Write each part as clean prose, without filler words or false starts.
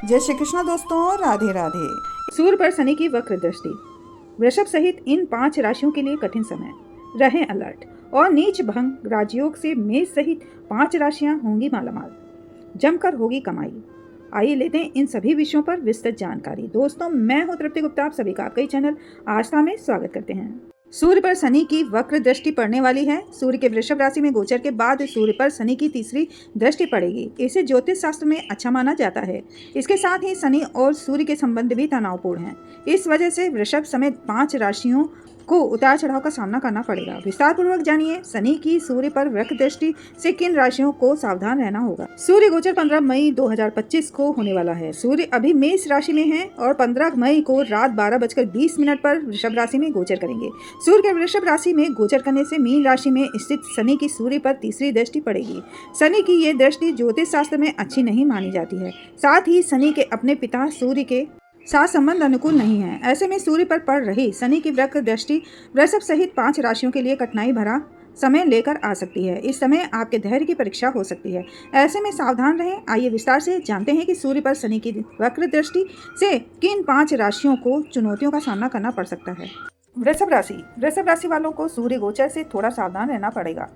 जय श्री कृष्ण दोस्तों, राधे राधे। सूर्य पर शनि की वक्र दृष्टि। वृषभ सहित इन 5 राशियों के लिए कठिन समय, रहें अलर्ट। और नीच भंग राजयोग से मेष सहित 5 राशियां होंगी मालामाल, जमकर होगी कमाई। आइए लेते हैं इन सभी विषयों पर विस्तृत जानकारी। दोस्तों, मैं हूं तृप्ति गुप्ता, आप सभी का आपका ही चैनल आस्था में स्वागत करते हैं। सूर्य पर शनि की वक्र दृष्टि पड़ने वाली है। सूर्य के वृषभ राशि में गोचर के बाद सूर्य पर शनि की तीसरी दृष्टि पड़ेगी। इसे ज्योतिष शास्त्र में अच्छा माना जाता है। इसके साथ ही शनि और सूर्य के संबंध भी तनावपूर्ण हैं। इस वजह से वृषभ समेत 5 राशियों को उतार चढ़ाव का सामना करना पड़ेगा। विस्तार पूर्वक जानिए शनि की सूर्य पर वक्र दृष्टि से किन राशियों को सावधान रहना होगा। सूर्य गोचर 15 मई 2025 को होने वाला है। सूर्य अभी मेष राशि में है और 15 मई को रात 12:20 पर वृषभ राशि में गोचर करेंगे। सूर्य के वृषभ राशि में गोचर करने से मीन राशि में स्थित शनि की सूर्य पर तीसरी दृष्टि पड़ेगी। शनि की ये दृष्टि ज्योतिष शास्त्र में अच्छी नहीं मानी जाती है। साथ ही शनि के अपने पिता सूर्य के साथ संबंध अनुकूल नहीं है। ऐसे में सूर्य पर पड़ रही शनि की वक्र दृष्टि वृषभ सहित 5 राशियों के लिए कठिनाई भरा समय लेकर आ सकती है। इस समय आपके धैर्य की परीक्षा हो सकती है। ऐसे में सावधान रहें। आइए विस्तार से जानते हैं कि सूर्य पर शनि की वक्र दृष्टि से किन 5 राशियों को चुनौतियों का सामना करना पड़ सकता है। वृषभ राशि वालों को सूर्य गोचर से थोड़ा सावधान रहना पड़ेगा।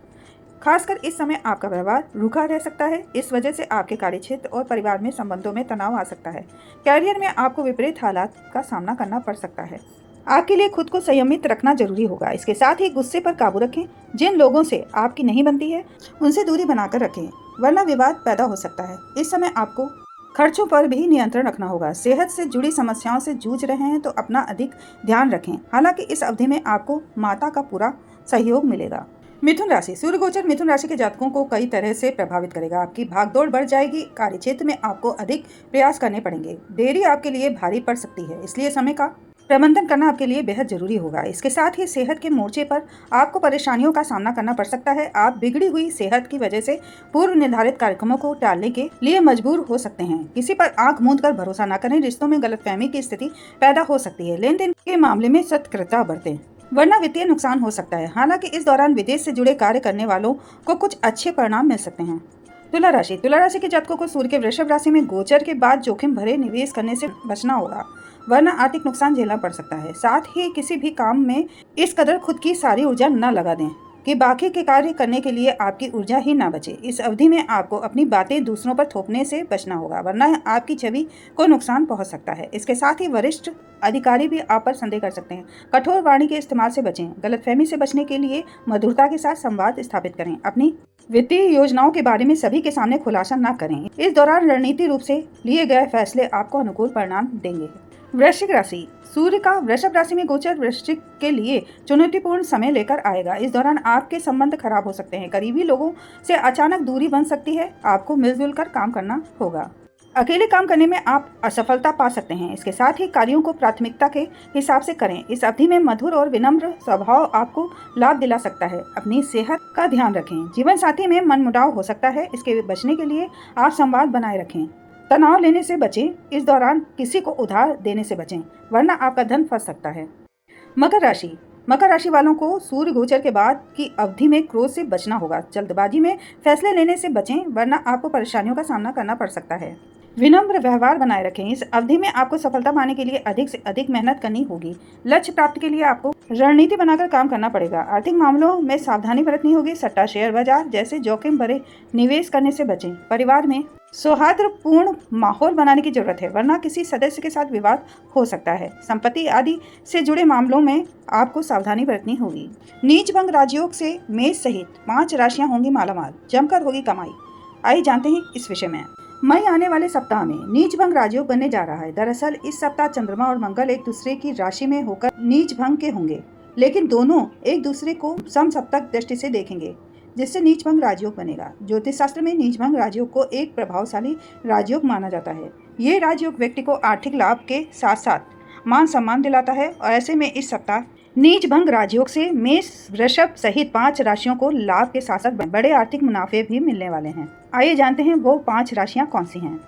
खासकर इस समय आपका व्यवहार रूखा रह सकता है। इस वजह से आपके कार्यक्षेत्र और परिवार में संबंधों में तनाव आ सकता है। कैरियर में आपको विपरीत हालात का सामना करना पड़ सकता है। आपके लिए खुद को संयमित रखना जरूरी होगा। इसके साथ ही गुस्से पर काबू रखें। जिन लोगों से आपकी नहीं बनती है उनसे दूरी बनाकर रखें, वरना विवाद पैदा हो सकता है। इस समय आपको खर्चों पर भी नियंत्रण रखना होगा। सेहत से जुड़ी समस्याओं से जूझ रहे हैं तो अपना अधिक ध्यान रखें। हालांकि इस अवधि में आपको माता का पूरा सहयोग मिलेगा। मिथुन राशि। सूर्य गोचर मिथुन राशि के जातकों को कई तरह से प्रभावित करेगा। आपकी भागदौड़ बढ़ जाएगी। कार्य क्षेत्र में आपको अधिक प्रयास करने पड़ेंगे। देरी आपके लिए भारी पड़ सकती है, इसलिए समय का प्रबंधन करना आपके लिए बेहद जरूरी होगा। इसके साथ ही सेहत के मोर्चे पर आपको परेशानियों का सामना करना पड़ सकता है। आप बिगड़ी हुई सेहत की वजह से पूर्व निर्धारित कार्यक्रमों को टालने के लिए मजबूर हो सकते हैं। किसी पर आंख मूंद कर भरोसा न करें। रिश्तों में गलतफहमी की स्थिति पैदा हो सकती है। लेन देन के मामले में सतर्कता बरतें, वरना वित्तीय नुकसान हो सकता है। हालांकि इस दौरान विदेश से जुड़े कार्य करने वालों को कुछ अच्छे परिणाम मिल सकते हैं। तुला राशि के जातकों को सूर्य के वृषभ राशि में गोचर के बाद जोखिम भरे निवेश करने से बचना होगा, वरना आर्थिक नुकसान झेलना पड़ सकता है। साथ ही किसी भी काम में इस कदर खुद की सारी ऊर्जा न लगा दें कि बाकी के कार्य करने के लिए आपकी ऊर्जा ही ना बचे। इस अवधि में आपको अपनी बातें दूसरों पर थोपने से बचना होगा, वरना आपकी छवि को नुकसान पहुंच सकता है। इसके साथ ही वरिष्ठ अधिकारी भी आप पर संदेह कर सकते हैं। कठोर वाणी के इस्तेमाल से बचें। गलतफहमी से बचने के लिए मधुरता के साथ संवाद स्थापित करें। अपनी वित्तीय योजनाओं के बारे में सभी के सामने खुलासा न करें। इस दौरान रणनीतिक रूप से लिए गए फैसले आपको अनुकूल परिणाम देंगे। वृश्चिक राशि। सूर्य का वृषभ राशि में गोचर वृश्चिक के लिए चुनौतीपूर्ण समय लेकर आएगा। इस दौरान आपके संबंध खराब हो सकते हैं। करीबी लोगों से अचानक दूरी बन सकती है। आपको मिलजुल कर काम करना होगा। अकेले काम करने में आप असफलता पा सकते हैं। इसके साथ ही कार्यों को प्राथमिकता के हिसाब से करें। इस अवधि में मधुर और विनम्र स्वभाव आपको लाभ दिला सकता है। अपनी सेहत का ध्यान रखें। जीवन साथी में मनमुटाव हो सकता है। इसके बचने के लिए आप संवाद बनाए रखें। तनाव लेने से बचें। इस दौरान किसी को उधार देने से बचें, वरना आपका धन फंस सकता है। मकर राशि वालों को सूर्य गोचर के बाद की अवधि में क्रोध से बचना होगा। जल्दबाजी में फैसले लेने से बचें, वरना आपको परेशानियों का सामना करना पड़ सकता है। विनम्र व्यवहार बनाए रखें। इस अवधि में आपको सफलता पाने के लिए अधिक से अधिक मेहनत करनी होगी। लक्ष्य प्राप्ति के लिए आपको रणनीति बनाकर काम करना पड़ेगा। आर्थिक मामलों में सावधानी बरतनी होगी। सट्टा, शेयर बाजार जैसे जोखिम भरे निवेश करने से बचें। परिवार में सौहार्दपूर्ण माहौल बनाने की जरूरत है, वरना किसी सदस्य के साथ विवाद हो सकता है। संपत्ति आदि से जुड़े मामलों में आपको सावधानी बरतनी होगी। नीच भंग राजयोग से मेष सहित 5 राशियां होंगी मालामाल, जमकर होगी कमाई। आइए जानते हैं इस विषय में। मई आने वाले सप्ताह में नीच भंग राजयोग बनने जा रहा है। दरअसल इस सप्ताह चंद्रमा और मंगल एक दूसरे की राशि में होकर नीच भंग के होंगे, लेकिन दोनों एक दूसरे को समसप्तक दृष्टि से देखेंगे, जिससे नीच भंग राजयोग बनेगा। ज्योतिष शास्त्र में नीच भंग राजयोग को एक प्रभावशाली राजयोग माना जाता है। ये राजयोग व्यक्ति को आर्थिक लाभ के साथ साथ मान सम्मान दिलाता है। और ऐसे में इस सप्ताह नीच भंग राजयोग से मेष, वृषभ सहित 5 राशियों को लाभ के साथ साथ बड़े आर्थिक मुनाफे भी मिलने वाले हैं। आइए जानते हैं वो 5 राशियां कौन सी हैं।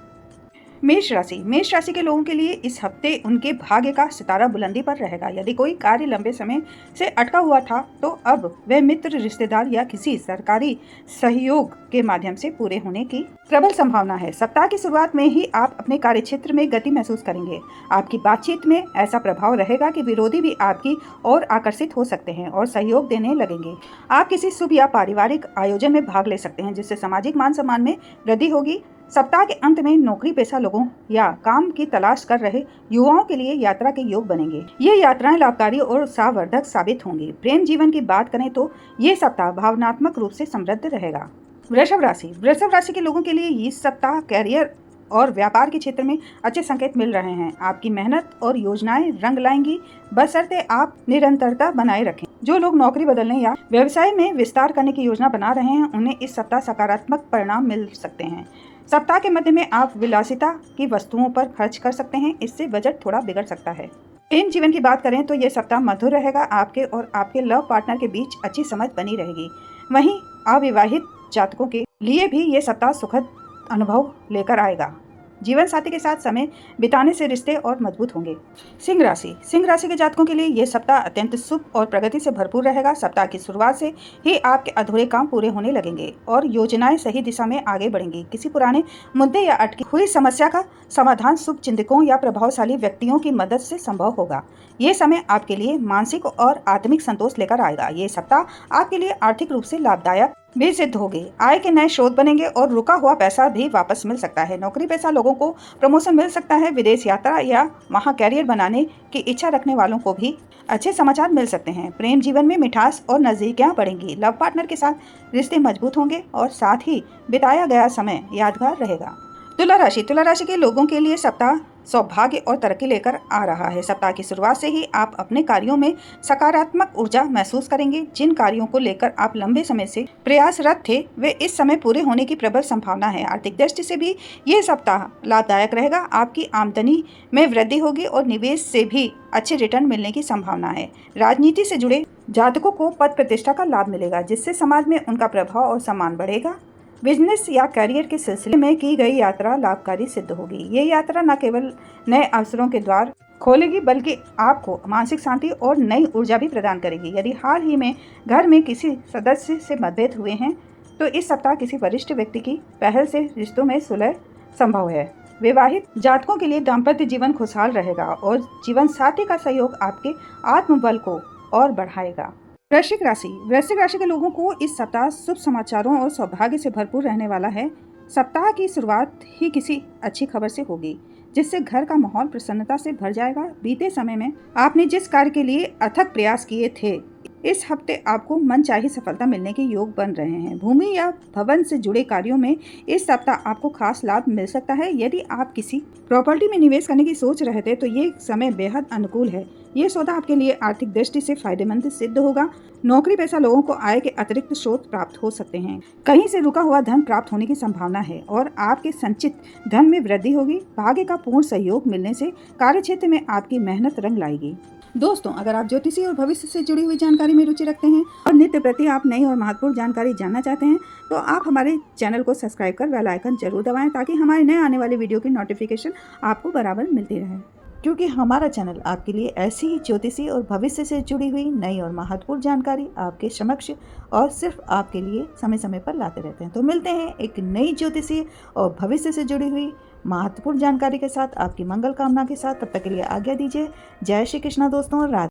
मेष राशि के लोगों के लिए इस हफ्ते उनके भाग्य का सितारा बुलंदी पर रहेगा। यदि कोई कार्य लंबे समय से अटका हुआ था तो अब वह मित्र, रिश्तेदार या किसी सरकारी सहयोग के माध्यम से पूरे होने की प्रबल संभावना है। सप्ताह की शुरुआत में ही आप अपने कार्य क्षेत्र में गति महसूस करेंगे। आपकी बातचीत में ऐसा प्रभाव रहेगा कि विरोधी भी आपकी ओर आकर्षित हो सकते हैं और सहयोग देने लगेंगे। आप किसी शुभ या पारिवारिक आयोजन में भाग ले सकते हैं जिससे सामाजिक मान सम्मान में वृद्धि होगी। सप्ताह के अंत में नौकरी पेशा लोगों या काम की तलाश कर रहे युवाओं के लिए यात्रा के योग बनेंगे। ये यात्राएं लाभकारी और उत्साहवर्धक साबित होंगी। प्रेम जीवन की बात करें तो ये सप्ताह भावनात्मक रूप से समृद्ध रहेगा। वृषभ राशि के लोगों के लिए इस सप्ताह कैरियर और व्यापार के क्षेत्र में अच्छे संकेत मिल रहे हैं। आपकी मेहनत और योजनाएं रंग लाएंगी, बशर्ते आप निरंतरता बनाए रखें। जो लोग नौकरी बदलने या व्यवसाय में विस्तार करने की योजना बना रहे हैं उन्हें इस सप्ताह सकारात्मक परिणाम मिल सकते हैं। सप्ताह के मध्य में आप विलासिता की वस्तुओं पर खर्च कर सकते हैं, इससे बजट थोड़ा बिगड़ सकता है। प्रेम जीवन की बात करें तो यह सप्ताह मधुर रहेगा। आपके और आपके लव पार्टनर के बीच अच्छी समझ बनी रहेगी। वहीं अविवाहित जातकों के लिए भी ये सप्ताह सुखद अनुभव लेकर आएगा। जीवन साथी के साथ समय बिताने से रिश्ते और मजबूत होंगे। सिंह राशि के जातकों के लिए यह सप्ताह अत्यंत शुभ और प्रगति से भरपूर रहेगा। सप्ताह की शुरुआत से ही आपके अधूरे काम पूरे होने लगेंगे और योजनाएं सही दिशा में आगे बढ़ेंगी। किसी पुराने मुद्दे या अटकी हुई समस्या का समाधान शुभ चिंतकों या प्रभावशाली व्यक्तियों की मदद से संभव होगा। ये समय आपके लिए मानसिक और आत्मिक संतोष लेकर आएगा। ये सप्ताह आपके लिए आर्थिक रूप से लाभदायक भी सिद्ध होगी। आय के नए स्रोत बनेंगे और रुका हुआ पैसा भी वापस मिल सकता है। नौकरी पेशा लोगों को प्रमोशन मिल सकता है। विदेश यात्रा या वहां कैरियर बनाने की इच्छा रखने वालों को भी अच्छे समाचार मिल सकते हैं। प्रेम जीवन में मिठास और नजदीकियां बढ़ेंगी। लव पार्टनर के साथ रिश्ते मजबूत होंगे और साथ ही बिताया गया समय यादगार रहेगा। तुला राशि के लोगों के लिए सप्ताह सौभाग्य और तरक्की लेकर आ रहा है। सप्ताह की शुरुआत से ही आप अपने कार्यों में सकारात्मक ऊर्जा महसूस करेंगे। जिन कार्यों को लेकर आप लंबे समय से प्रयासरत थे वे इस समय पूरे होने की प्रबल संभावना है। आर्थिक दृष्टि से भी ये सप्ताह लाभदायक रहेगा। आपकी आमदनी में वृद्धि होगी और निवेश से भी अच्छे रिटर्न मिलने की संभावना है। राजनीति से जुड़े जातकों को पद प्रतिष्ठा का लाभ मिलेगा जिससे समाज में उनका प्रभाव और सम्मान बढ़ेगा। बिजनेस या करियर के सिलसिले में की गई यात्रा लाभकारी सिद्ध होगी। ये यात्रा न केवल नए अवसरों के द्वार खोलेगी बल्कि आपको मानसिक शांति और नई ऊर्जा भी प्रदान करेगी। यदि हाल ही में घर में किसी सदस्य से मतभेद हुए हैं तो इस सप्ताह किसी वरिष्ठ व्यक्ति की पहल से रिश्तों में सुलह संभव है। विवाहित जातकों के लिए दाम्पत्य जीवन खुशहाल रहेगा और जीवन साथी का सहयोग आपके आत्मबल को और बढ़ाएगा। वृश्चिक राशि के लोगों को इस सप्ताह शुभ समाचारों और सौभाग्य से भरपूर रहने वाला है। सप्ताह की शुरुआत ही किसी अच्छी खबर से होगी जिससे घर का माहौल प्रसन्नता से भर जाएगा। बीते समय में आपने जिस कार्य के लिए अथक प्रयास किए थे इस हफ्ते आपको मनचाही सफलता मिलने के योग बन रहे हैं। भूमि या भवन से जुड़े कार्यों में इस सप्ताह आपको खास लाभ मिल सकता है। यदि आप किसी प्रॉपर्टी में निवेश करने की सोच रहे थे तो ये समय बेहद अनुकूल है। ये सौदा आपके लिए आर्थिक दृष्टि से फायदेमंद सिद्ध होगा। नौकरी पेशा लोगों को आय के अतिरिक्त स्रोत प्राप्त हो सकते हैं। कहीं से रुका हुआ धन प्राप्त होने की संभावना है और आपके संचित धन में वृद्धि होगी। भाग्य का पूर्ण सहयोग मिलने से कार्य क्षेत्र में आपकी मेहनत रंग लाएगी। दोस्तों, अगर आप ज्योतिषी और भविष्य से जुड़ी हुई जानकारी में रुचि रखते हैं और नित्य प्रति आप नई और महत्वपूर्ण जानकारी जानना चाहते हैं तो आप हमारे चैनल को सब्सक्राइब कर बेल आइकन जरूर दबाएं ताकि हमारे नए आने वाले वीडियो की नोटिफिकेशन आपको बराबर मिलती रहे। क्योंकि हमारा चैनल आपके लिए ऐसी ही ज्योतिषी और भविष्य से जुड़ी हुई नई और महत्वपूर्ण जानकारी आपके समक्ष और सिर्फ आपके लिए समय समय पर लाते रहते हैं। तो मिलते हैं एक नई ज्योतिषी और भविष्य से जुड़ी हुई महत्वपूर्ण जानकारी के साथ, आपकी मंगल कामना के साथ। तब तक के लिए आज्ञा दीजिए। जय श्री कृष्णा दोस्तों। राधे।